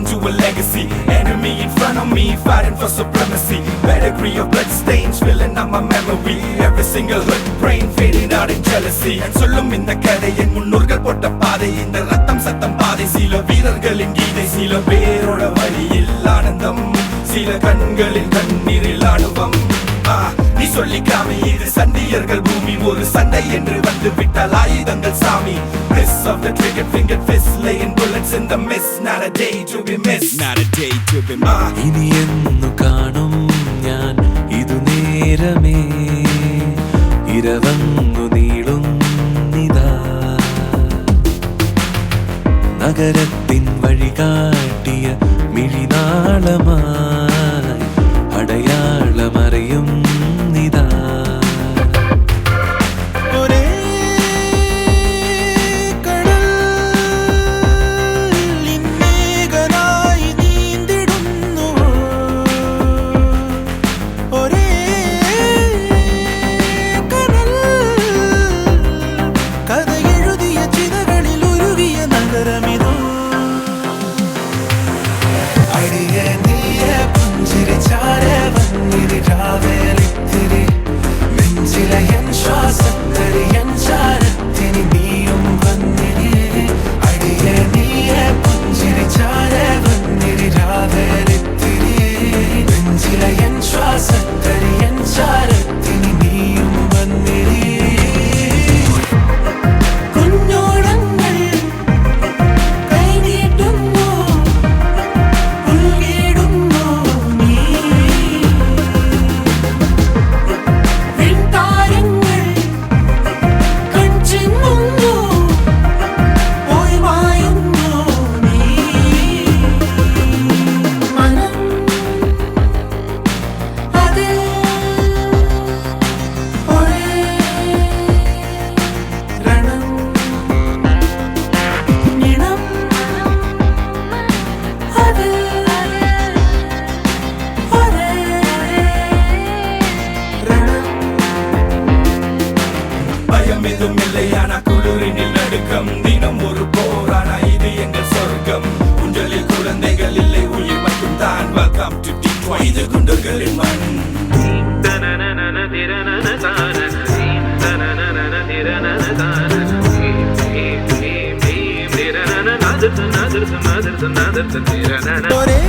on to a legacy. Enemy in front of me, fighting for supremacy. Pedigree of blood stains filling up my memory. Every single hurt brain fading out in jealousy. And சொல்லும் இந்த கதை என் முன்னோர்கள் போட்ட பாதை. இந்த ரத்தம் சத்தம் பாதை. சில வீரர்களின் கீதை, சில பேரோட வழியில் ஆனந்தம், சில கண்களில் கண்ணீரில் ஆணுவம். நீ சொல்லிக்காம இது சண்டியர்கள் பூமி, ஒரு சண்டை என்று வந்து விட்டால் ஆயுதங்கள் சாமி. Press of the trigger finger fist, laying bullets in the mist. Not a day to be missed, not a day to be missed. ഇനി എന്നു കാണും ഞാൻ ഇതു നേരമേ, ഇരവന്നു നീളുന്നിതാ. നഗരത്തിൻ വഴി കാട്ടിയ മിഴിനാളമായി അടയാളമറിയും നിതാ. ഒരേ കടലിൻ മേഘനായി നീന്തിടുന്നു, ഒരേ കടൽ കഥ എഴുതിയ ചിതകളിൽ ഉരുകിയ നഗരമിതോ. അടിയെ നീയെ പുഞ്ചിരിച്ചാരെ വന്നിരി രാവേലിത്തിരി, നെഞ്ചിലെ എൻ ശ്വാസത്തരി എൻ ചാരത്തിനി നീയും വന്നിരി. അടിയെ നീയെ പുഞ്ചിരിച്ചാരെ വന്നിരി രാവേലിത്തിരി, നെഞ്ചിലെ എൻ ശ്വാസത്തരി എൻ ചാരത്തിനി നീയും വന്നിരി. കുഞ്ഞോളങ്ങൾ കൈനീട്ടുന്നു, ഉൾകിടുന്നു നീ. വിൺതാരങ്ങൾ കൺചിമ്മുന്നു, പോയി മായുന്നു നീ. മനം അതിൽ ഒരേ രണം, നിണം അതിൽ ഒരേ രണം. பயம் எதுவும் இல்லையான குளிரினில் நடுக்கம், தினம் ஒரு போரானா இது எங்கள் சொர்க்கம். குண்டலில் குழந்தைகள் இல்லை, உயிர் மட்டும் தான். வெல்கம் டு Detroit, இது குண்டர்களின் மண். ഒരേ